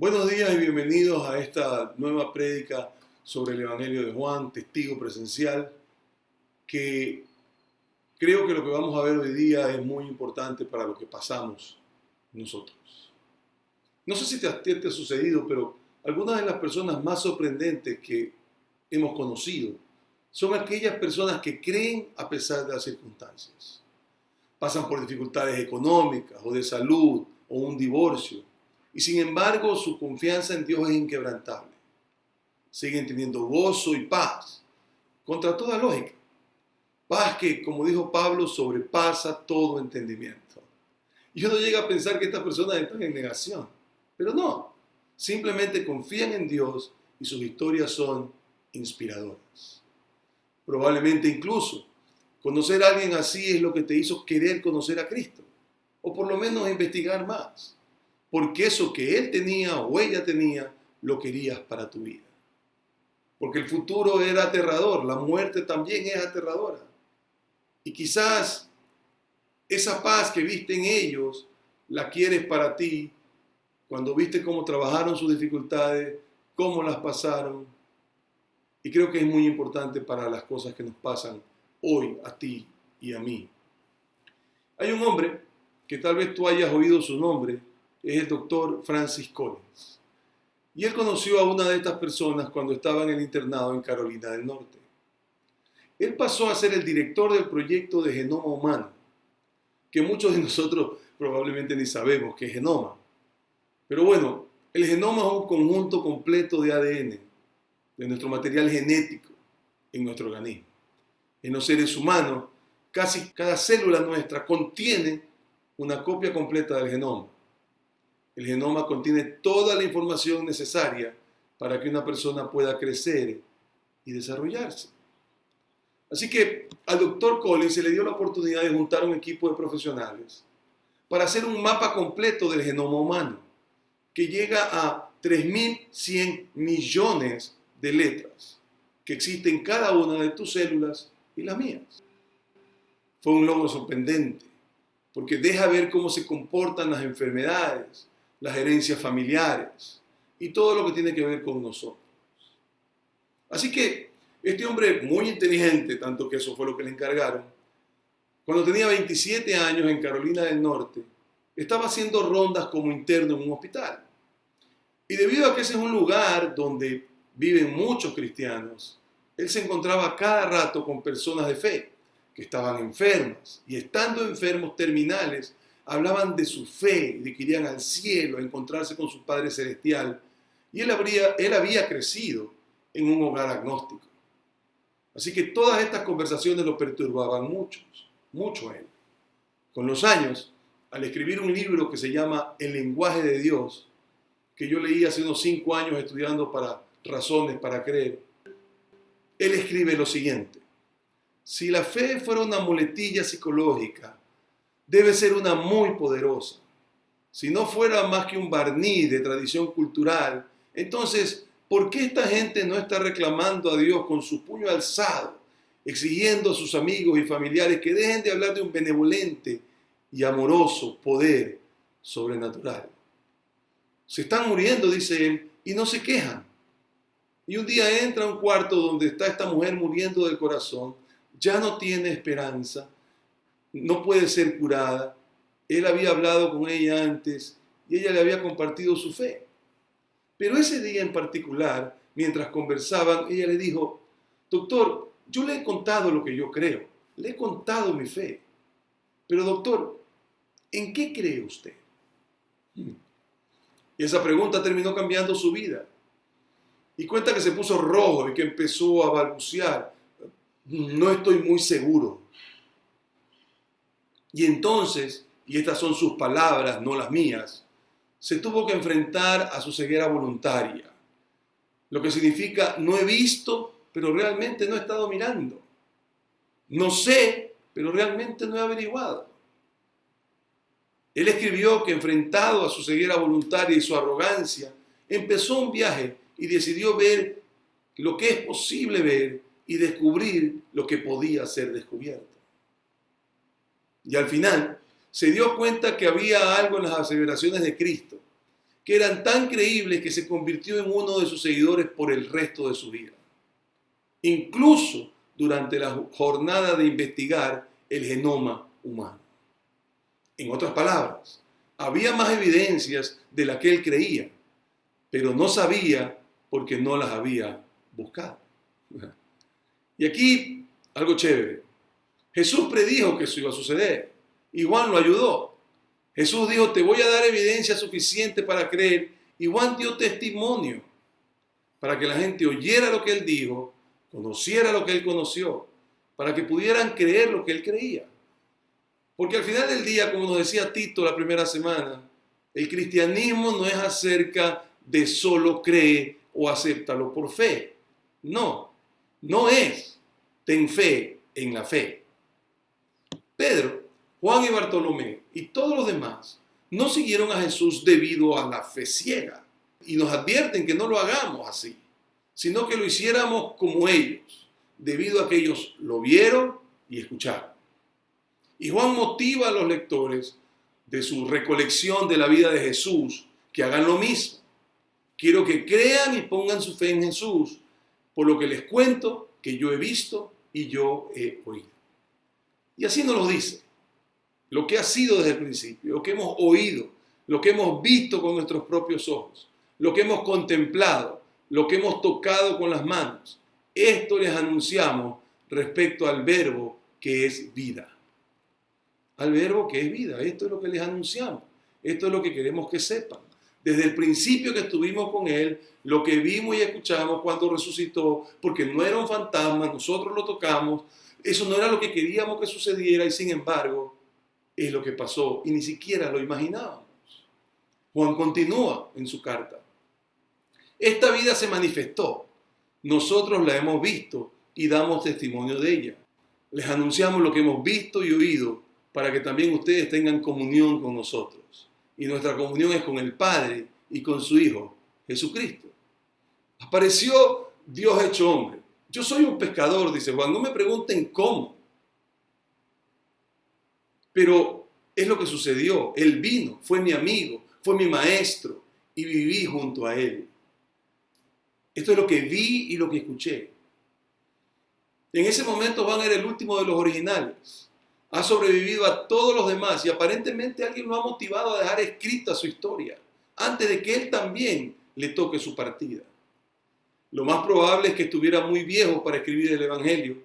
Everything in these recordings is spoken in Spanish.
Buenos días y bienvenidos a esta nueva prédica sobre el Evangelio de Juan, testigo presencial, que creo que lo que vamos a ver hoy día es muy importante para lo que pasamos nosotros. No sé si te ha sucedido, pero algunas de las personas más sorprendentes que hemos conocido son aquellas personas que creen a pesar de las circunstancias. Pasan por dificultades económicas o de salud o un divorcio. Y sin embargo, su confianza en Dios es inquebrantable. Siguen teniendo gozo y paz, contra toda lógica. Paz que, como dijo Pablo, sobrepasa todo entendimiento. Y uno llega a pensar que estas personas están en negación. Pero no, simplemente confían en Dios y sus historias son inspiradoras. Probablemente incluso, conocer a alguien así es lo que te hizo querer conocer a Cristo. O por lo menos investigar más. Porque eso que él tenía o ella tenía, lo querías para tu vida. Porque el futuro era aterrador, la muerte también es aterradora. Y quizás esa paz que viste en ellos, la quieres para ti, cuando viste cómo trabajaron sus dificultades, cómo las pasaron. Y creo que es muy importante para las cosas que nos pasan hoy a ti y a mí. Hay un hombre que tal vez tú hayas oído su nombre, es el doctor Francis Collins. Y él conoció a una de estas personas cuando estaba en el internado en Carolina del Norte. Él pasó a ser el director del proyecto de genoma humano, que muchos de nosotros probablemente ni sabemos qué es genoma. Pero bueno, el genoma es un conjunto completo de ADN, de nuestro material genético en nuestro organismo. En los seres humanos, casi cada célula nuestra contiene una copia completa del genoma. El genoma contiene toda la información necesaria para que una persona pueda crecer y desarrollarse. Así que al doctor Collins se le dio la oportunidad de juntar un equipo de profesionales para hacer un mapa completo del genoma humano, que llega a 3.100 millones de letras que existen en cada una de tus células y las mías. Fue un logro sorprendente, porque deja ver cómo se comportan las enfermedades, las herencias familiares y todo lo que tiene que ver con nosotros. Así que este hombre muy inteligente, tanto que eso fue lo que le encargaron, cuando tenía 27 años en Carolina del Norte, estaba haciendo rondas como interno en un hospital. Y debido a que ese es un lugar donde viven muchos cristianos, él se encontraba cada rato con personas de fe que estaban enfermas y estando enfermos terminales, hablaban de su fe, de que irían al cielo a encontrarse con su Padre Celestial. Y él había crecido en un hogar agnóstico. Así que todas estas conversaciones lo perturbaban mucho a él. Con los años, al escribir un libro que se llama El lenguaje de Dios, que yo leí hace unos 5 años estudiando para razones para creer, él escribe lo siguiente: si la fe fuera una muletilla psicológica, debe ser una muy poderosa. Si no fuera más que un barniz de tradición cultural, entonces, ¿por qué esta gente no está reclamando a Dios con su puño alzado, exigiendo a sus amigos y familiares que dejen de hablar de un benevolente y amoroso poder sobrenatural? Se están muriendo, dice él, y no se quejan. Y un día entra a un cuarto donde está esta mujer muriendo del corazón, ya no tiene esperanza, no puede ser curada. Él había hablado con ella antes y ella le había compartido su fe. Pero ese día en particular, mientras conversaban, ella le dijo: doctor, yo le he contado lo que yo creo, le he contado mi fe. Pero doctor, ¿en qué cree usted? Y esa pregunta terminó cambiando su vida. Y cuenta que se puso rojo y que empezó a balbucear: no estoy muy seguro. Y entonces, y estas son sus palabras, no las mías, se tuvo que enfrentar a su ceguera voluntaria. Lo que significa: no he visto, pero realmente no he estado mirando. No sé, pero realmente no he averiguado. Él escribió que enfrentado a su ceguera voluntaria y su arrogancia, empezó un viaje y decidió ver lo que es posible ver y descubrir lo que podía ser descubierto. Y al final se dio cuenta que había algo en las aseveraciones de Cristo que eran tan creíbles que se convirtió en uno de sus seguidores por el resto de su vida. Incluso durante la jornada de investigar el genoma humano. En otras palabras, había más evidencias de las que él creía, pero no sabía porque no las había buscado. Y aquí, algo chévere. Jesús predijo que eso iba a suceder y Juan lo ayudó. Jesús dijo, te voy a dar evidencia suficiente para creer, y Juan dio testimonio para que la gente oyera lo que él dijo, conociera lo que él conoció, para que pudieran creer lo que él creía. Porque al final del día, como nos decía Tito la primera semana, el cristianismo no es acerca de solo cree o acéptalo por fe. No, no es ten fe en la fe. Pedro, Juan y Bartolomé y todos los demás no siguieron a Jesús debido a la fe ciega. Y nos advierten que no lo hagamos así, sino que lo hiciéramos como ellos, debido a que ellos lo vieron y escucharon. Y Juan motiva a los lectores de su recolección de la vida de Jesús que hagan lo mismo. Quiero que crean y pongan su fe en Jesús, por lo que les cuento que yo he visto y yo he oído. Y así nos lo dice. Lo que ha sido desde el principio, lo que hemos oído, lo que hemos visto con nuestros propios ojos, lo que hemos contemplado, lo que hemos tocado con las manos. Esto les anunciamos respecto al verbo que es vida. Al verbo que es vida. Esto es lo que les anunciamos. Esto es lo que queremos que sepan. Desde el principio que estuvimos con Él, lo que vimos y escuchamos cuando resucitó, porque no era un fantasma, nosotros lo tocamos, eso no era lo que queríamos que sucediera y sin embargo es lo que pasó y ni siquiera lo imaginábamos. Juan continúa en su carta. Esta vida se manifestó, nosotros la hemos visto y damos testimonio de ella. Les anunciamos lo que hemos visto y oído para que también ustedes tengan comunión con nosotros. Y nuestra comunión es con el Padre y con su Hijo, Jesucristo. Apareció Dios hecho hombre. Yo soy un pescador, dice Juan, no me pregunten cómo. Pero es lo que sucedió. Él vino, fue mi amigo, fue mi maestro y viví junto a él. Esto es lo que vi y lo que escuché. En ese momento Juan era el último de los originales. Ha sobrevivido a todos los demás y aparentemente alguien lo ha motivado a dejar escrita su historia antes de que él también le toque su partida. Lo más probable es que estuviera muy viejo para escribir el Evangelio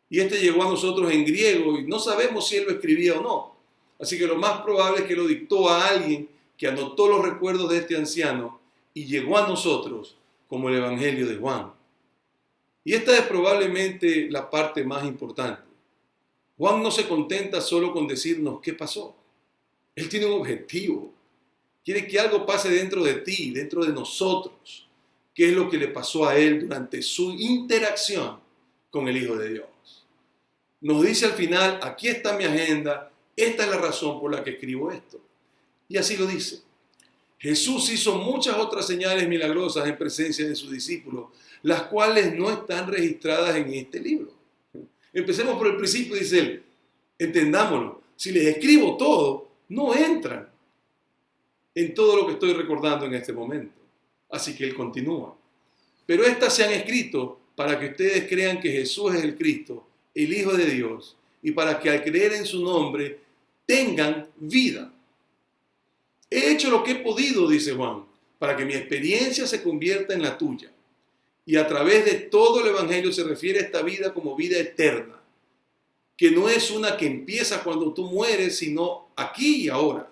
y este llegó a nosotros en griego y no sabemos si él lo escribía o no. Así que lo más probable es que lo dictó a alguien que anotó los recuerdos de este anciano y llegó a nosotros como el Evangelio de Juan. Y esta es probablemente la parte más importante. Juan no se contenta solo con decirnos qué pasó. Él tiene un objetivo. Quiere que algo pase dentro de ti, dentro de nosotros. ¿Qué es lo que le pasó a él durante su interacción con el Hijo de Dios? Nos dice al final, aquí está mi agenda, esta es la razón por la que escribo esto. Y así lo dice. Jesús hizo muchas otras señales milagrosas en presencia de sus discípulos, las cuales no están registradas en este libro. Empecemos por el principio, dice él. Entendámoslo. Si les escribo todo, no entran en todo lo que estoy recordando en este momento. Así que él continúa. Pero estas se han escrito para que ustedes crean que Jesús es el Cristo, el Hijo de Dios, y para que al creer en su nombre tengan vida. He hecho lo que he podido, dice Juan, para que mi experiencia se convierta en la tuya. Y a través de todo el Evangelio se refiere a esta vida como vida eterna, que no es una que empieza cuando tú mueres, sino aquí y ahora,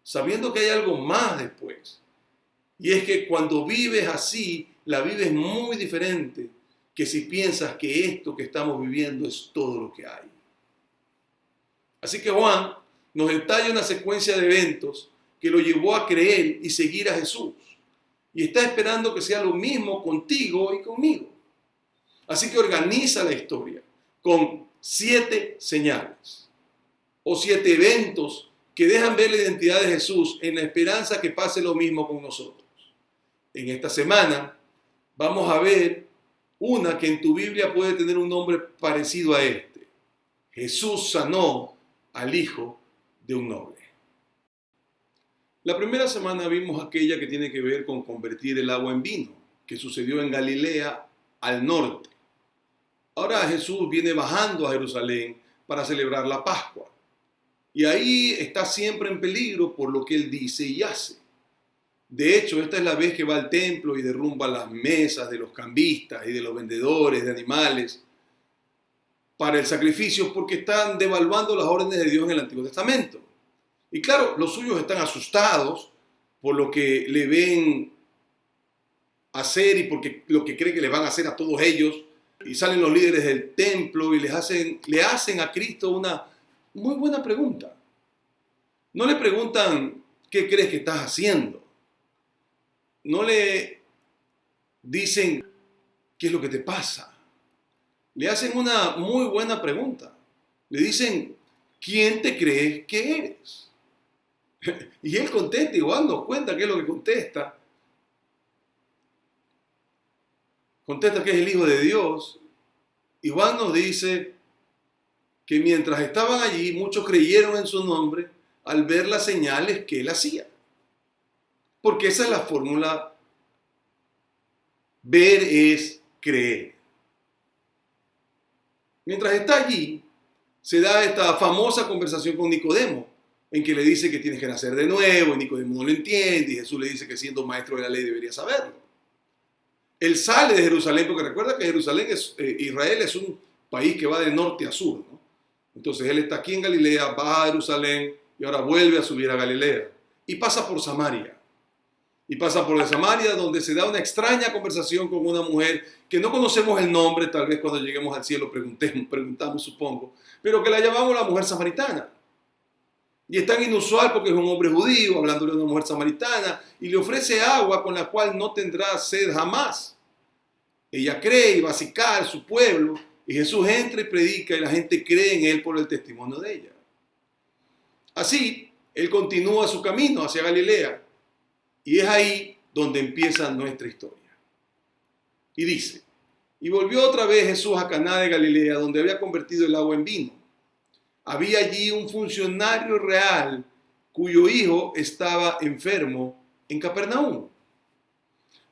sabiendo que hay algo más después. Y es que cuando vives así, la vives muy diferente que si piensas que esto que estamos viviendo es todo lo que hay. Así que Juan nos detalla una secuencia de eventos que lo llevó a creer y seguir a Jesús. Y está esperando que sea lo mismo contigo y conmigo. Así que organiza la historia con 7 señales o 7 eventos que dejan ver la identidad de Jesús en la esperanza que pase lo mismo con nosotros. En esta semana vamos a ver una que en tu Biblia puede tener un nombre parecido a este. Jesús sanó al hijo de un noble. La primera semana vimos aquella que tiene que ver con convertir el agua en vino, que sucedió en Galilea al norte. Ahora Jesús viene bajando a Jerusalén para celebrar la Pascua. Y ahí está siempre en peligro por lo que él dice y hace. De hecho, esta es la vez que va al templo y derrumba las mesas de los cambistas y de los vendedores de animales para el sacrificio, porque están devaluando las órdenes de Dios en el Antiguo Testamento. Y claro, los suyos están asustados por lo que le ven hacer y porque lo que creen que le van a hacer a todos ellos. Y salen los líderes del templo y le hacen a Cristo una muy buena pregunta. No le preguntan, ¿qué crees que estás haciendo? No le dicen, ¿qué es lo que te pasa? Le hacen una muy buena pregunta. Le dicen, ¿quién te crees que eres? Y él contesta, igual nos cuenta qué es lo que contesta. Contesta que es el Hijo de Dios. Igual nos dice que mientras estaban allí, muchos creyeron en su nombre al ver las señales que él hacía. Porque esa es la fórmula. Ver es creer. Mientras está allí, se da esta famosa conversación con Nicodemo, en que le dice que tienes que nacer de nuevo, y Nicodemo no lo entiende, y Jesús le dice que siendo maestro de la ley debería saberlo. Él sale de Jerusalén, porque recuerda que Israel es un país que va de norte a sur, ¿no? Entonces él está aquí en Galilea, va a Jerusalén, y ahora vuelve a subir a Galilea, y pasa por Samaria. Y pasa por Samaria, donde se da una extraña conversación con una mujer que no conocemos el nombre, tal vez cuando lleguemos al cielo preguntamos, supongo, pero que la llamamos la mujer samaritana. Y es tan inusual porque es un hombre judío hablándole a una mujer samaritana y le ofrece agua con la cual no tendrá sed jamás. Ella cree y va a Sicar, su pueblo, y Jesús entra y predica y la gente cree en él por el testimonio de ella. Así, él continúa su camino hacia Galilea y es ahí donde empieza nuestra historia. Y dice, y volvió otra vez Jesús a Caná de Galilea, donde había convertido el agua en vino. Había allí un funcionario real cuyo hijo estaba enfermo en Capernaum.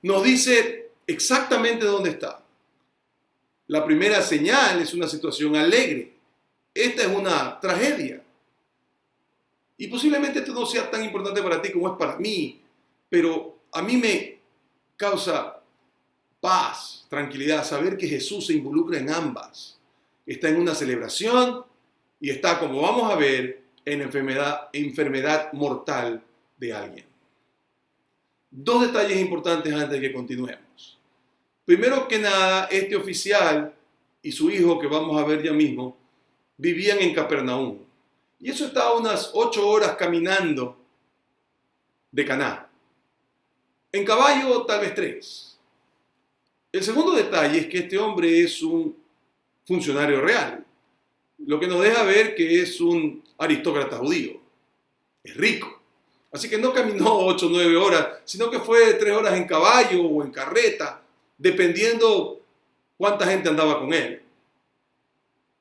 Nos dice exactamente dónde está. La primera señal es una situación alegre. Esta es una tragedia. Y posiblemente esto no sea tan importante para ti como es para mí, pero a mí me causa paz, tranquilidad, saber que Jesús se involucra en ambas. Está en una celebración y está, como vamos a ver, en enfermedad mortal de alguien. Dos detalles importantes antes de que continuemos. Primero que nada, este oficial y su hijo, que vamos a ver ya mismo, vivían en Capernaum. Y eso está a unas 8 horas caminando de Caná. En caballo, tal vez 3. El segundo detalle es que este hombre es un funcionario real, lo que nos deja ver que es un aristócrata judío. Es rico. Así que no caminó 8 o 9 horas, sino que fue 3 horas en caballo o en carreta, dependiendo cuánta gente andaba con él.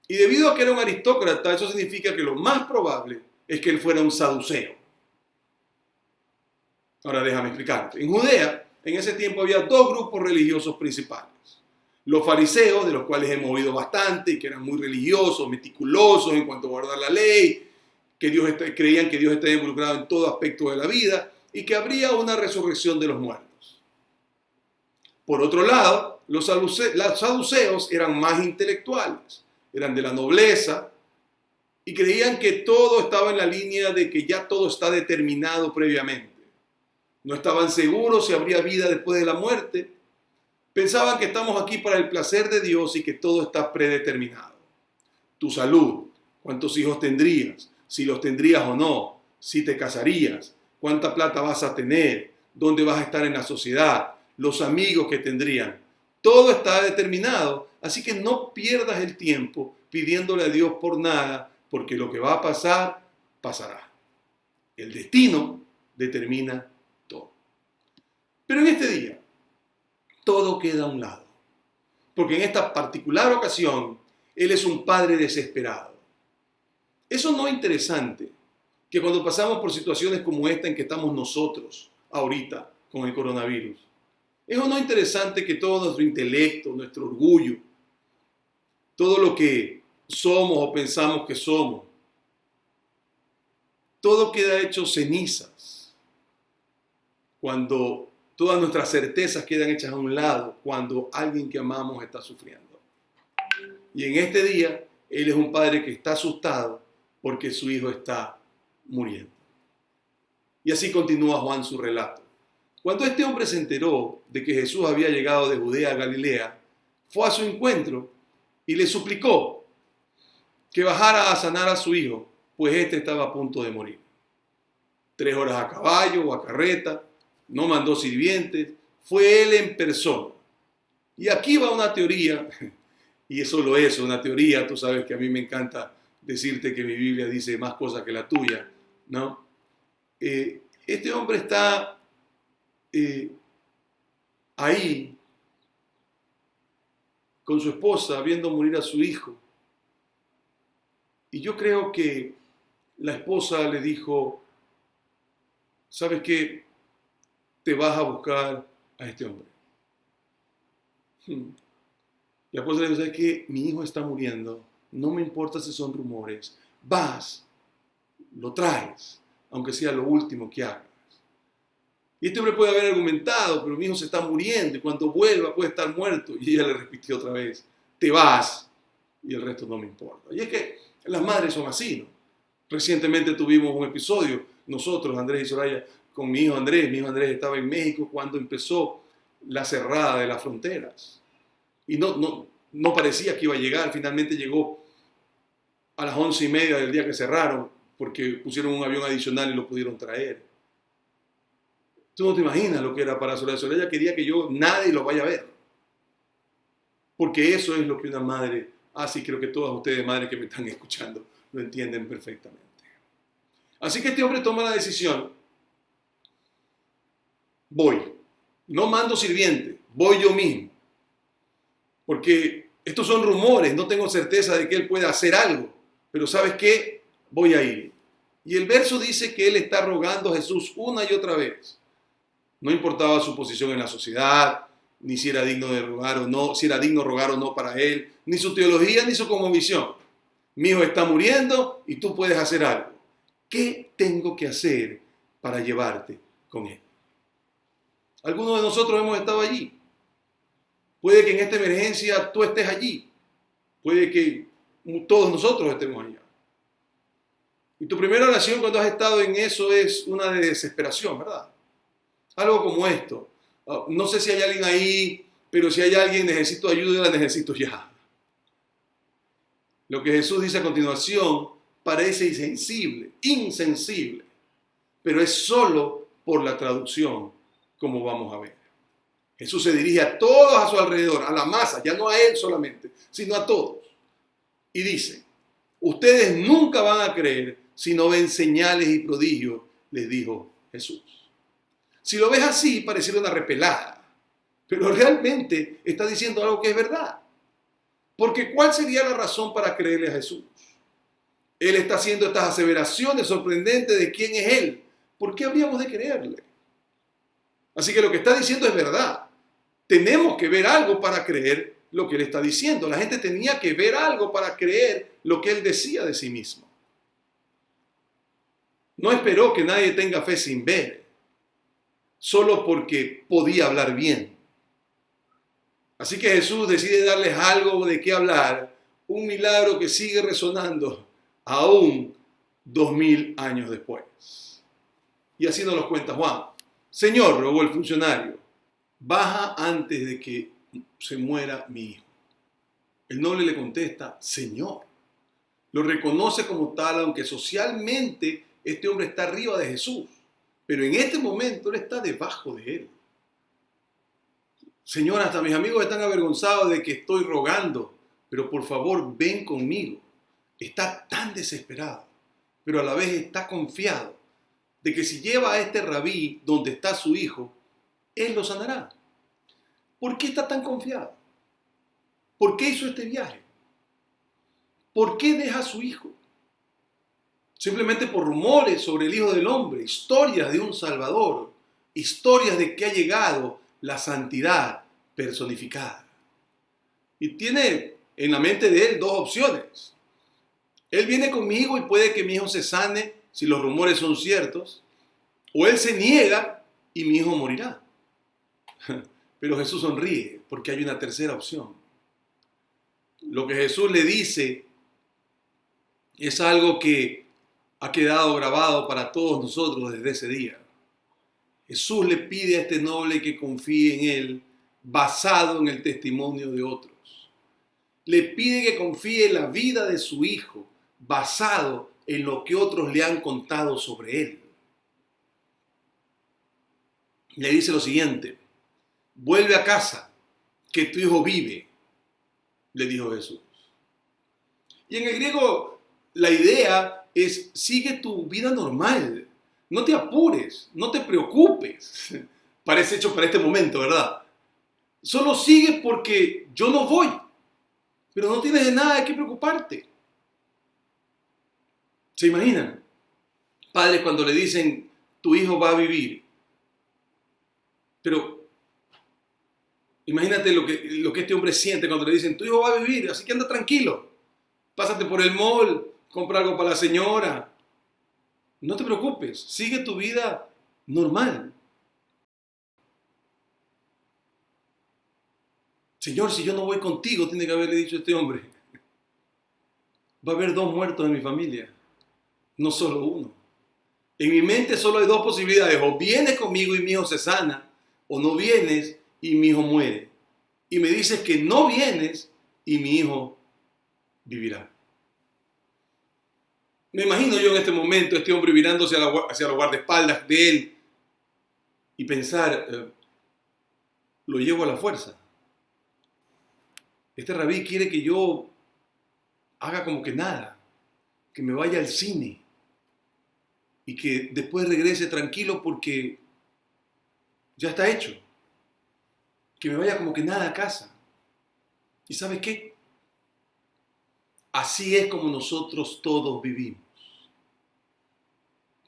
Y debido a que era un aristócrata, eso significa que lo más probable es que él fuera un saduceo. Ahora déjame explicarte. En Judea, en ese tiempo había 2 grupos religiosos principales. Los fariseos, de los cuales hemos oído bastante, y que eran muy religiosos, meticulosos en cuanto a guardar la ley, creían que Dios estaba involucrado en todo aspecto de la vida y que habría una resurrección de los muertos. Por otro lado, los saduceos eran más intelectuales, eran de la nobleza y creían que todo estaba en la línea de que ya todo está determinado previamente. No estaban seguros si habría vida después de la muerte. Pensaban que estamos aquí para el placer de Dios y que todo está predeterminado. Tu salud, cuántos hijos tendrías, si los tendrías o no, si te casarías, cuánta plata vas a tener, dónde vas a estar en la sociedad, los amigos que tendrían. Todo está determinado, así que no pierdas el tiempo pidiéndole a Dios por nada, porque lo que va a pasar, pasará. El destino determina todo. Pero en este día, todo queda a un lado, porque en esta particular ocasión, Él es un padre desesperado. Eso no es interesante, que cuando pasamos por situaciones como esta en que estamos nosotros ahorita con el coronavirus, ¿es o no interesante que todo nuestro intelecto, nuestro orgullo, todo lo que somos o pensamos que somos, todo queda hecho cenizas cuando todas nuestras certezas quedan hechas a un lado cuando alguien que amamos está sufriendo? Y en este día, él es un padre que está asustado porque su hijo está muriendo. Y así continúa Juan su relato. Cuando este hombre se enteró de que Jesús había llegado de Judea a Galilea, fue a su encuentro y le suplicó que bajara a sanar a su hijo, pues éste estaba a punto de morir. 3 horas a caballo o a carreta, no mandó sirvientes, fue él en persona. Y aquí va una teoría, y es solo eso, una teoría. Tú sabes que a mí me encanta decirte que mi Biblia dice más cosas que la tuya, ¿no? Este hombre está ahí con su esposa viendo morir a su hijo. Y yo creo que la esposa le dijo, ¿sabes qué? Te vas a buscar a este hombre. La esposa le dijo, ¿sabes qué? Mi hijo está muriendo, no me importa si son rumores, vas, lo traes, aunque sea lo último que hagas. Y este hombre puede haber argumentado, pero mi hijo se está muriendo y cuando vuelva puede estar muerto. Y ella le repitió otra vez, te vas y el resto no me importa. Y es que las madres son así, ¿no? Recientemente tuvimos un episodio, nosotros, Andrés y Soraya, con mi hijo Andrés. Mi hijo Andrés estaba en México cuando empezó la cerrada de las fronteras. Y no parecía que iba a llegar. Finalmente llegó a las 11:30 del día que cerraron, porque pusieron un avión adicional y lo pudieron traer. Tú no te imaginas lo que era para Soraya. Soraya quería que nadie lo vaya a ver. Porque eso es lo que una madre hace, y creo que todas ustedes, madres que me están escuchando, lo entienden perfectamente. Así que este hombre toma la decisión. Voy. No mando sirviente, voy yo mismo. Porque estos son rumores, no tengo certeza de que él pueda hacer algo. Pero ¿sabes qué? Voy a ir. Y el verso dice que él está rogando a Jesús una y otra vez. No importaba su posición en la sociedad, ni si era digno de rogar o no, si era digno rogar o no para él, ni su teología, ni su cosmovisión. Mi hijo está muriendo y tú puedes hacer algo. ¿Qué tengo que hacer para llevarte con él? Algunos de nosotros hemos estado allí. Puede que en esta emergencia tú estés allí. Puede que todos nosotros estemos allá. Y tu primera oración cuando has estado en eso es una de desesperación, ¿verdad? Algo como esto. No sé si hay alguien ahí, pero si hay alguien, necesito ayuda, la necesito ya. Lo que Jesús dice a continuación parece insensible, pero es solo por la traducción, como vamos a ver. Jesús se dirige a todos a su alrededor, a la masa, ya no a él solamente, sino a todos. Y dice, ustedes nunca van a creer si no ven señales y prodigios, les dijo Jesús. Si lo ves así, pareciera una repelada, pero realmente está diciendo algo que es verdad. Porque ¿cuál sería la razón para creerle a Jesús? Él está haciendo estas aseveraciones sorprendentes de quién es Él. ¿Por qué habríamos de creerle? Así que lo que está diciendo es verdad. Tenemos que ver algo para creer lo que Él está diciendo. La gente tenía que ver algo para creer lo que Él decía de sí mismo. No esperó que nadie tenga fe sin ver, solo porque podía hablar bien. Así que Jesús decide darles algo de qué hablar, un milagro que sigue resonando aún 2000 años después. Y así nos lo cuenta Juan. Señor, rogó el funcionario, baja antes de que se muera mi hijo. El noble le contesta, Señor. Lo reconoce como tal, aunque socialmente este hombre está arriba de Jesús. Pero en este momento él está debajo de él. Señor, hasta mis amigos están avergonzados de que estoy rogando, pero por favor ven conmigo. Está tan desesperado, pero a la vez está confiado de que si lleva a este rabí donde está su hijo, él lo sanará. ¿Por qué está tan confiado? ¿Por qué hizo este viaje? ¿Por qué deja a su hijo? simplemente por rumores sobre el Hijo del Hombre, historias de un Salvador, historias de que ha llegado la santidad personificada. Y tiene en la mente de él dos opciones. Él viene conmigo y puede que mi hijo se sane si los rumores son ciertos, o él se niega y mi hijo morirá. Pero Jesús sonríe porque hay una tercera opción. Lo que Jesús le dice es algo que ha quedado grabado para todos nosotros desde ese día. Jesús le pide a este noble que confíe en él basado en el testimonio de otros. Le pide que confíe en la vida de su hijo basado en lo que otros le han contado sobre él. Le dice lo siguiente: vuelve a casa, que tu hijo vive, le dijo Jesús. Y en el griego la idea es: sigue tu vida normal, no te apures, no te preocupes. Parece hecho para este momento, ¿verdad? Solo sigue porque yo no voy, pero no tienes de nada de qué preocuparte. ¿Se imaginan? Padres cuando le dicen, tu hijo va a vivir. Pero imagínate lo que este hombre siente cuando le dicen, tu hijo va a vivir, así que anda tranquilo. Pásate por el mall, compra algo para la señora. No te preocupes, sigue tu vida normal. Señor, si yo no voy contigo, tiene que haberle dicho este hombre, va a haber 2 muertos en mi familia, no solo uno. En mi mente solo hay 2 posibilidades: o vienes conmigo y mi hijo se sana, o no vienes y mi hijo muere. Y me dices que no vienes y mi hijo vivirá. Me imagino yo en este momento este hombre mirándose hacia los guardaespaldas de él y pensar, lo llevo a la fuerza. Este rabí quiere que yo haga como que nada, que me vaya al cine y que después regrese tranquilo porque ya está hecho. Que me vaya como que nada a casa. ¿Y sabes qué? Así es como nosotros todos vivimos.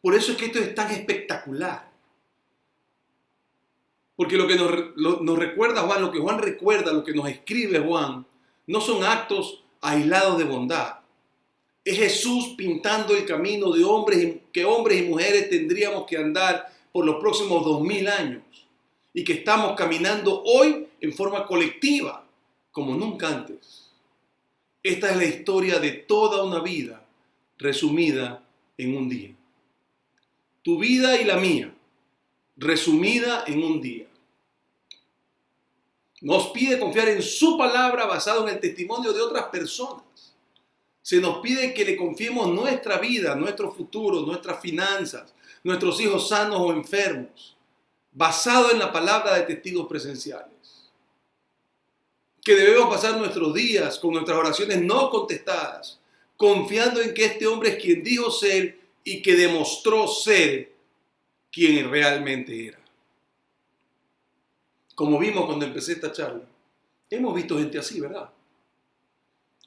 Por eso es que esto es tan espectacular. Porque lo que nos recuerda Juan, lo que Juan recuerda, lo que nos escribe Juan, no son actos aislados de bondad. Es Jesús pintando el camino de que hombres y mujeres tendríamos que andar por los próximos 2000 años. Y que estamos caminando hoy en forma colectiva, como nunca antes. Esta es la historia de toda una vida resumida en un día. Tu vida y la mía, resumida en un día. Nos pide confiar en su palabra basado en el testimonio de otras personas. Se nos pide que le confiemos nuestra vida, nuestro futuro, nuestras finanzas, nuestros hijos sanos o enfermos, basado en la palabra de testigos presenciales. Que debemos pasar nuestros días con nuestras oraciones no contestadas, confiando en que este hombre es quien dijo ser y que demostró ser quien realmente era. Como vimos cuando empecé esta charla, hemos visto gente así, ¿verdad?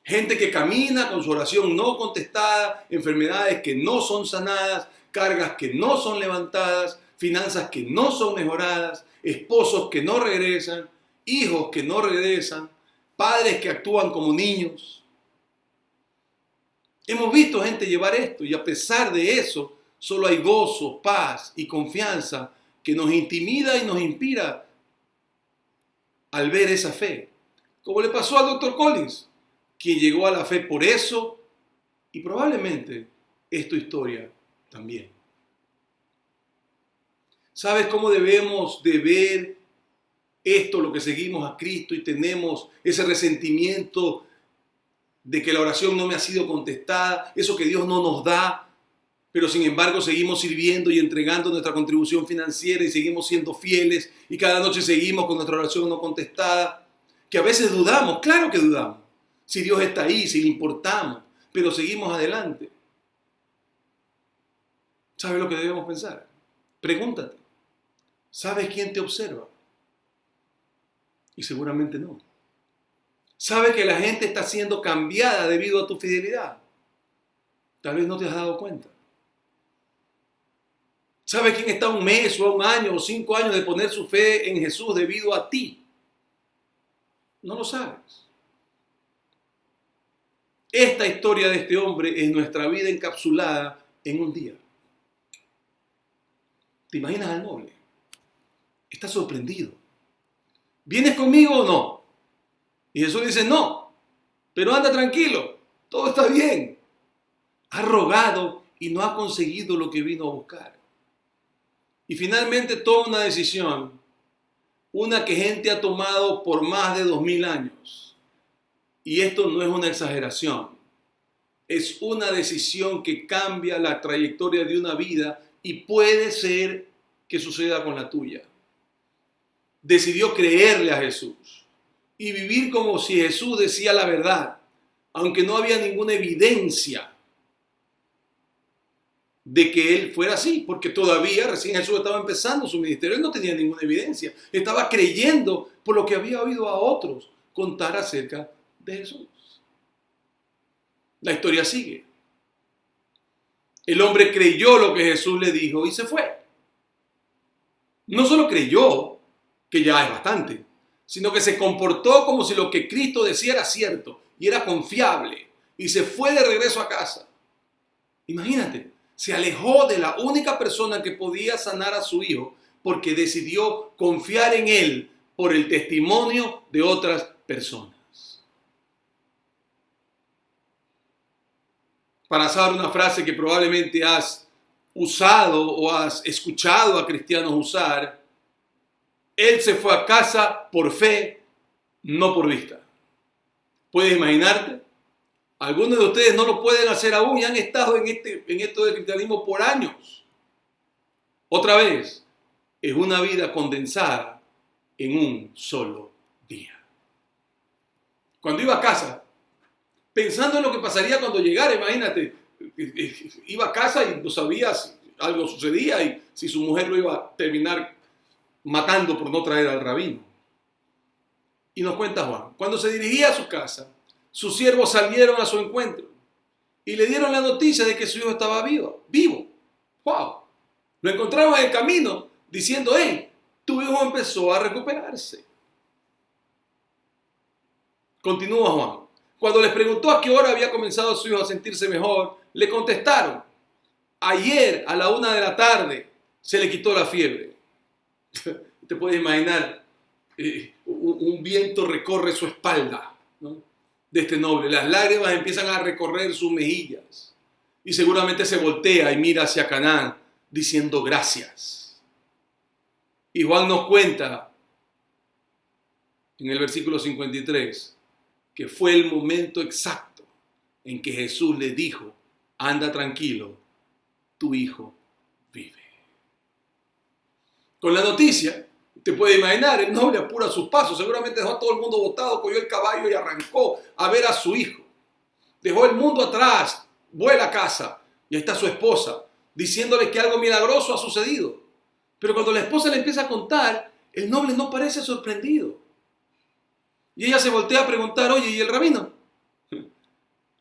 Gente que camina con su oración no contestada, enfermedades que no son sanadas, cargas que no son levantadas, finanzas que no son mejoradas, esposos que no regresan, hijos que no regresan, padres que actúan como niños. Hemos visto gente llevar esto y a pesar de eso, solo hay gozo, paz y confianza que nos intimida y nos inspira al ver esa fe. Como le pasó al Dr. Collins, quien llegó a la fe por eso y probablemente es tu historia también. ¿Sabes cómo debemos de ver esto, lo que seguimos a Cristo y tenemos ese resentimiento de que la oración no me ha sido contestada, eso que Dios no nos da, pero sin embargo seguimos sirviendo y entregando nuestra contribución financiera y seguimos siendo fieles y cada noche seguimos con nuestra oración no contestada, que a veces dudamos, claro que dudamos, si Dios está ahí, si le importamos, pero seguimos adelante? ¿Sabes lo que debemos pensar? Pregúntate, ¿sabes quién te observa? Y seguramente no. ¿Sabes que la gente está siendo cambiada debido a tu fidelidad? Tal vez no te has dado cuenta. ¿Sabe quién está a un mes o a un año o 5 años de poner su fe en Jesús debido a ti? No lo sabes. Esta historia de este hombre es nuestra vida encapsulada en un día. ¿Te imaginas al noble? Está sorprendido. ¿Vienes conmigo o no? Y Jesús dice, no, pero anda tranquilo, todo está bien. Ha rogado y no ha conseguido lo que vino a buscar. Y finalmente toma una decisión, una que gente ha tomado por más de 2000 años. Y esto no es una exageración, es una decisión que cambia la trayectoria de una vida y puede ser que suceda con la tuya. Decidió creerle a Jesús y vivir como si Jesús decía la verdad, aunque no había ninguna evidencia de que él fuera así, porque todavía recién Jesús estaba empezando su ministerio, él no tenía ninguna evidencia, estaba creyendo por lo que había oído a otros contar acerca de Jesús. La historia sigue. El hombre creyó lo que Jesús le dijo y se fue. No solo creyó, que ya es bastante, sino que se comportó como si lo que Cristo decía era cierto y era confiable y se fue de regreso a casa. Imagínate, se alejó de la única persona que podía sanar a su hijo porque decidió confiar en él por el testimonio de otras personas. Para usar una frase que probablemente has usado o has escuchado a cristianos usar, él se fue a casa por fe, no por vista. ¿Puedes imaginarte? Algunos de ustedes no lo pueden hacer aún y han estado en esto del cristianismo por años. Otra vez, es una vida condensada en un solo día. Cuando iba a casa, pensando en lo que pasaría cuando llegara, imagínate, iba a casa y no sabía si algo sucedía y si su mujer lo iba a terminar matando por no traer al rabino. Y nos cuenta Juan, cuando se dirigía a su casa, sus siervos salieron a su encuentro y le dieron la noticia de que su hijo estaba vivo. ¡Wow! Lo encontraron en el camino diciendo, hey, tu hijo empezó a recuperarse. Continúa Juan. Cuando les preguntó a qué hora había comenzado su hijo a sentirse mejor, le contestaron, ayer a la 1 de la tarde se le quitó la fiebre. Te puedes imaginar, un viento recorre su espalda, ¿no?, de este noble. Las lágrimas empiezan a recorrer sus mejillas y seguramente se voltea y mira hacia Canaán diciendo gracias. Y Juan nos cuenta en el versículo 53 que fue el momento exacto en que Jesús le dijo, anda tranquilo, tu hijo vive. Con la noticia, te puedes imaginar, el noble apura sus pasos, seguramente dejó a todo el mundo botado, cogió el caballo y arrancó a ver a su hijo. Dejó el mundo atrás, vuela a casa y ahí está su esposa, diciéndole que algo milagroso ha sucedido. Pero cuando la esposa le empieza a contar, el noble no parece sorprendido. Y ella se voltea a preguntar, oye, ¿y el rabino?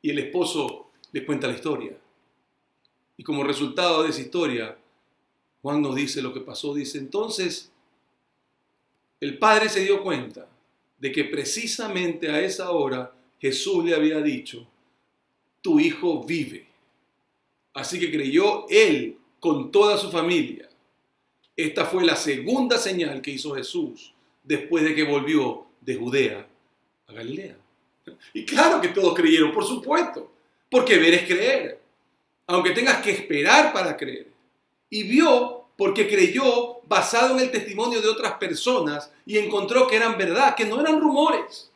Y el esposo le cuenta la historia. Y como resultado de esa historia, Juan nos dice lo que pasó. Dice, entonces, el padre se dio cuenta de que precisamente a esa hora Jesús le había dicho, tu hijo vive. Así que creyó él con toda su familia. Esta fue la segunda señal que hizo Jesús después de que volvió de Judea a Galilea. Y claro que todos creyeron, por supuesto, porque ver es creer, aunque tengas que esperar para creer. Y vio porque creyó basado en el testimonio de otras personas y encontró que eran verdad, que no eran rumores,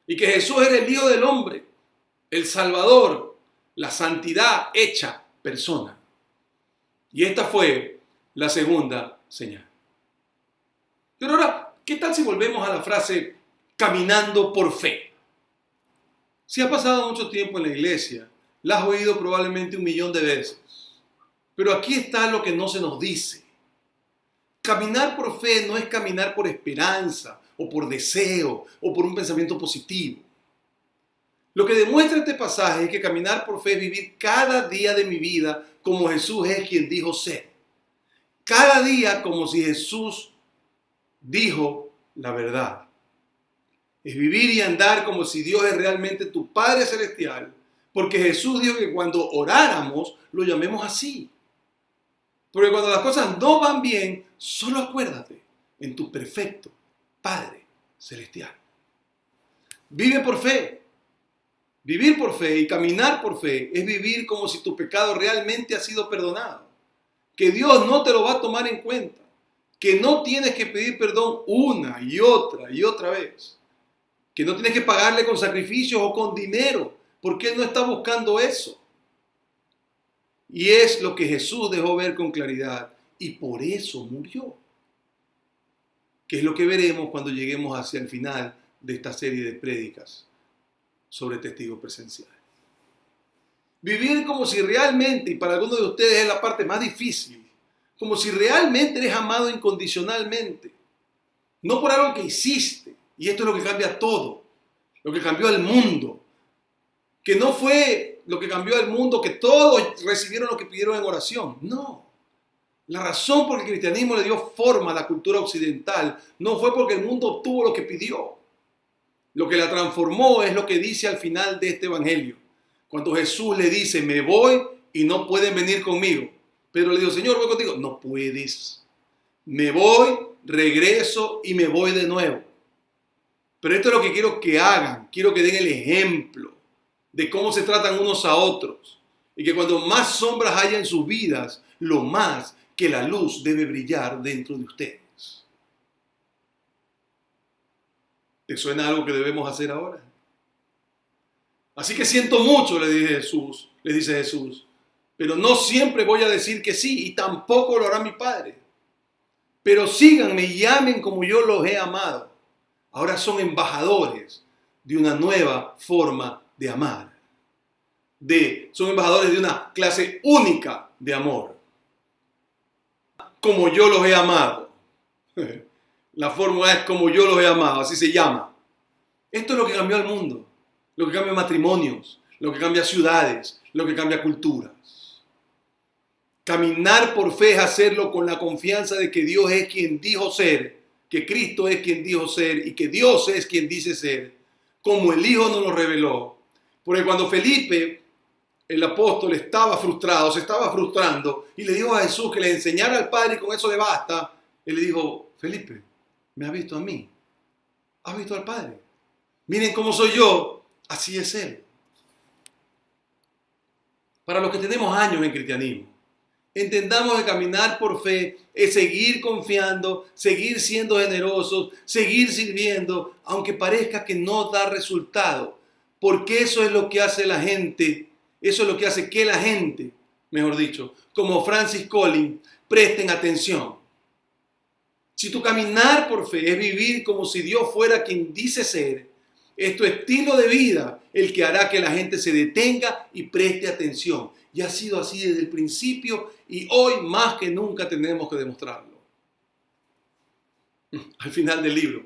y que Jesús era el Hijo del Hombre, el Salvador, la santidad hecha persona. Y esta fue la segunda señal. Pero ahora, ¿qué tal si volvemos a la frase caminando por fe? Si has pasado mucho tiempo en la iglesia, la has oído probablemente 1.000.000 de veces. Pero aquí está lo que no se nos dice. Caminar por fe no es caminar por esperanza o por deseo o por un pensamiento positivo. Lo que demuestra este pasaje es que caminar por fe es vivir cada día de mi vida como Jesús es quien dijo ser. cada día como si Jesús dijo la verdad. Es vivir y andar como si Dios es realmente tu Padre Celestial, porque Jesús dijo que cuando oráramos lo llamemos así. Porque cuando las cosas no van bien, solo acuérdate en tu perfecto Padre Celestial. Vive por fe. Vivir por fe y caminar por fe es vivir como si tu pecado realmente ha sido perdonado. Que Dios no te lo va a tomar en cuenta. Que no tienes que pedir perdón una y otra vez. Que no tienes que pagarle con sacrificios o con dinero, porque Él no está buscando eso. Y es lo que Jesús dejó ver con claridad y por eso murió. Que es lo que veremos cuando lleguemos hacia el final de esta serie de prédicas sobre testigo presencial. Vivir como si realmente, y para algunos de ustedes es la parte más difícil, como si realmente eres amado incondicionalmente. No por algo que hiciste, y esto es lo que cambia todo, lo que cambió el mundo. Que no fue lo que cambió el mundo, que todos recibieron lo que pidieron en oración. No. La razón por la que el cristianismo le dio forma a la cultura occidental no fue porque el mundo obtuvo lo que pidió. Lo que la transformó es lo que dice al final de este evangelio. Cuando Jesús le dice, me voy y no pueden venir conmigo. Pedro le dijo, Señor, voy contigo. No puedes. Me voy, regreso y me voy de nuevo. Pero esto es lo que quiero que hagan. Quiero que den el ejemplo de cómo se tratan unos a otros. Y que cuando más sombras haya en sus vidas, lo más que la luz debe brillar dentro de ustedes. ¿Te suena algo que debemos hacer ahora? Así que siento mucho, le dice Jesús, pero no siempre voy a decir que sí y tampoco lo hará mi Padre. Pero síganme y amen como yo los he amado. Ahora son embajadores de una nueva forma de amar. Son embajadores de una clase única de amor. Como yo los he amado. La fórmula es como yo los he amado, así se llama. Esto es lo que cambió al mundo, lo que cambia matrimonios, lo que cambia ciudades, lo que cambia culturas. Caminar por fe es hacerlo con la confianza de que Dios es quien dijo ser, que Cristo es quien dijo ser y que Dios es quien dice ser, como el Hijo nos lo reveló. Porque cuando Felipe, el apóstol, estaba frustrado, se estaba frustrando y le dijo a Jesús que le enseñara al Padre y con eso le basta, él le dijo, Felipe, ¿me has visto a mí? ¿Has visto al Padre? Miren cómo soy yo, así es Él. Para los que tenemos años en cristianismo, entendamos que caminar por fe es seguir confiando, seguir siendo generosos, seguir sirviendo, aunque parezca que no da resultado. Porque eso es lo que hace la gente, eso es lo que hace que la gente, mejor dicho, como Francis Collins, presten atención. Si tu caminar por fe es vivir como si Dios fuera quien dice ser, es tu estilo de vida el que hará que la gente se detenga y preste atención. Y ha sido así desde el principio y hoy más que nunca tenemos que demostrarlo. Al final del libro,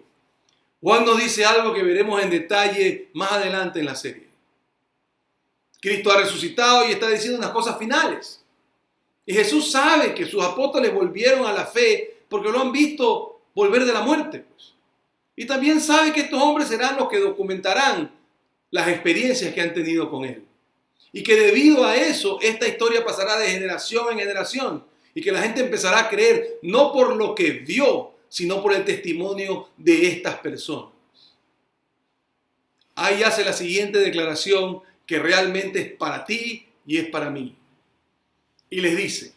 Juan nos dice algo que veremos en detalle más adelante en la serie. Cristo ha resucitado y está diciendo unas cosas finales. Y Jesús sabe que sus apóstoles volvieron a la fe porque lo han visto volver de la muerte. Y también sabe que estos hombres serán los que documentarán las experiencias que han tenido con Él. Y que debido a eso, esta historia pasará de generación en generación. Y que la gente empezará a creer no por lo que vio, sino por el testimonio de estas personas. Ahí hace la siguiente declaración que realmente es para ti y es para mí. Y les dice,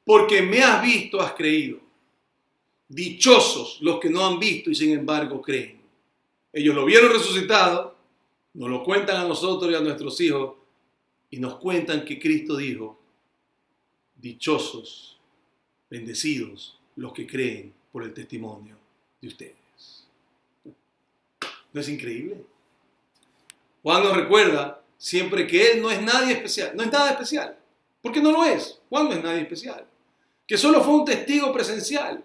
porque me has visto, has creído. Dichosos los que no han visto y sin embargo creen. Ellos lo vieron resucitado, nos lo cuentan a nosotros y a nuestros hijos y nos cuentan que Cristo dijo, dichosos, bendecidos los que creen por el testimonio de ustedes. ¿No es increíble? Juan nos recuerda siempre que Él no es nadie especial, no es nada especial, porque no lo es. Juan no es nadie especial, que solo fue un testigo presencial.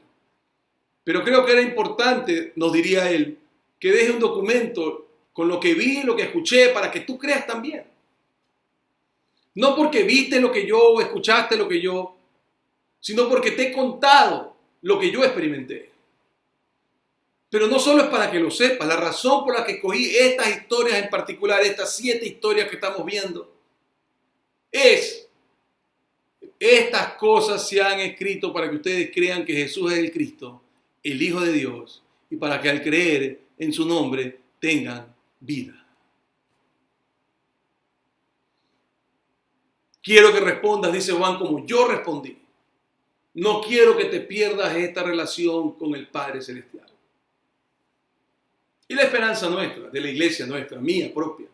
Pero creo que era importante, nos diría él, que deje un documento con lo que vi, lo que escuché, para que tú creas también. No porque viste lo que yo o escuchaste lo que yo, sino porque te he contado lo que yo experimenté. Pero no solo es para que lo sepas, la razón por la que escogí estas historias en particular, estas 7 historias que estamos viendo, es estas cosas se han escrito para que ustedes crean que Jesús es el Cristo, el Hijo de Dios, y para que al creer en su nombre tengan vida. Quiero que respondas, dice Juan, como yo respondí. No quiero que te pierdas esta relación con el Padre Celestial. Y la esperanza nuestra, de la iglesia nuestra, mía propia,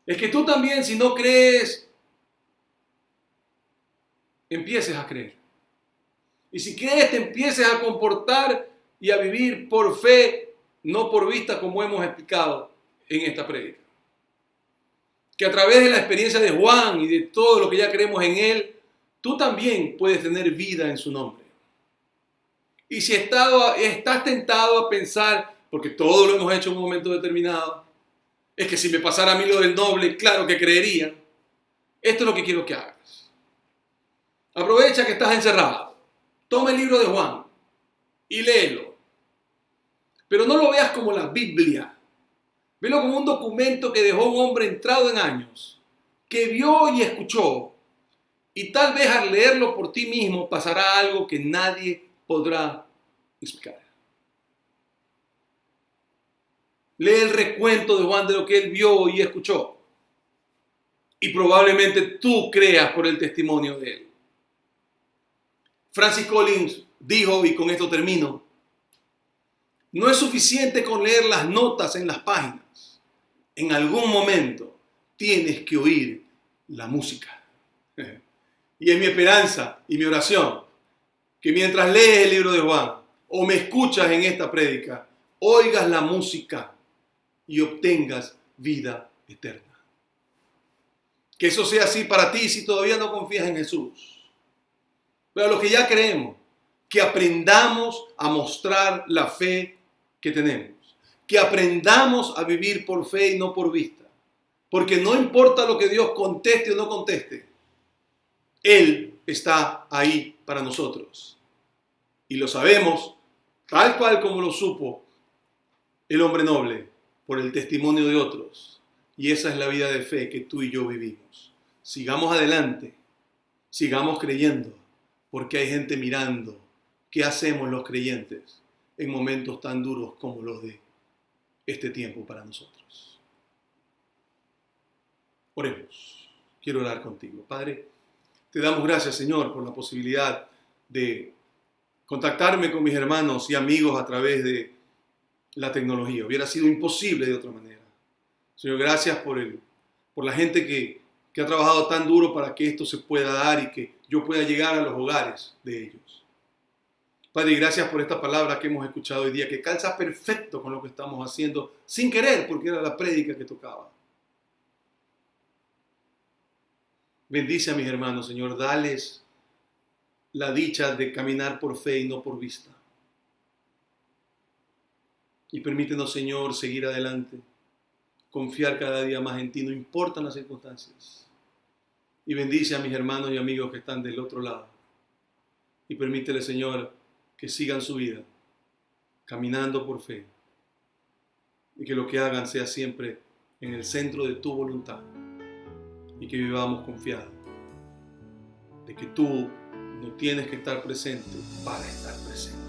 es que tú también, si no crees, empieces a creer. Y si crees, te empieces a comportar y a vivir por fe, no por vista, como hemos explicado en esta prédica. Que a través de la experiencia de Juan y de todo lo que ya creemos en él, tú también puedes tener vida en su nombre. Y si estás tentado a pensar, porque todo lo hemos hecho en un momento determinado, es que si me pasara a mí lo del noble, claro que creería. Esto es lo que quiero que hagas. Aprovecha que estás encerrado. Toma el libro de Juan y léelo. Pero no lo veas como la Biblia. Velo como un documento que dejó un hombre entrado en años, que vio y escuchó. Y tal vez al leerlo por ti mismo pasará algo que nadie podrá explicar. Lee el recuento de Juan de lo que él vio y escuchó. Y probablemente tú creas por el testimonio de él. Francis Collins dijo, y con esto termino, no es suficiente con leer las notas en las páginas. En algún momento tienes que oír la música. Y es mi esperanza y mi oración que mientras lees el libro de Juan o me escuchas en esta prédica, oigas la música y obtengas vida eterna. Que eso sea así para ti si todavía no confías en Jesús. Pero los que ya creemos, que aprendamos a mostrar la fe que tenemos. Que aprendamos a vivir por fe y no por vista. Porque no importa lo que Dios conteste o no conteste, Él está ahí para nosotros. Y lo sabemos tal cual como lo supo el hombre noble por el testimonio de otros. Y esa es la vida de fe que tú y yo vivimos. Sigamos adelante, sigamos creyendo, porque hay gente mirando qué hacemos los creyentes en momentos tan duros como los de este tiempo para nosotros. Oremos. Quiero orar contigo. Padre, te damos gracias, Señor, por la posibilidad de contactarme con mis hermanos y amigos a través de la tecnología. Hubiera sido imposible de otra manera. Señor, gracias por la gente que ha trabajado tan duro para que esto se pueda dar y que yo pueda llegar a los hogares de ellos. Padre, gracias por esta palabra que hemos escuchado hoy día, que calza perfecto con lo que estamos haciendo, sin querer, porque era la prédica que tocaba. Bendice a mis hermanos, Señor, dales la dicha de caminar por fe y no por vista. Y permítenos, Señor, seguir adelante, confiar cada día más en ti, no importan las circunstancias. Y bendice a mis hermanos y amigos que están del otro lado. Y permítele, Señor, que sigan su vida, caminando por fe, y que lo que hagan sea siempre en el centro de tu voluntad, y que vivamos confiados de que tú no tienes que estar presente para estar presente.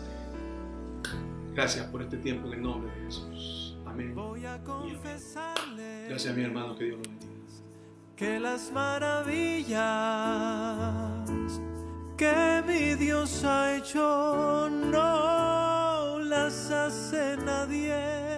Gracias por este tiempo en el nombre de Jesús. Amén. Y amén. Gracias, mi hermano, que Dios lo bendiga. Que las maravillas que mi Dios ha hecho no las hace nadie.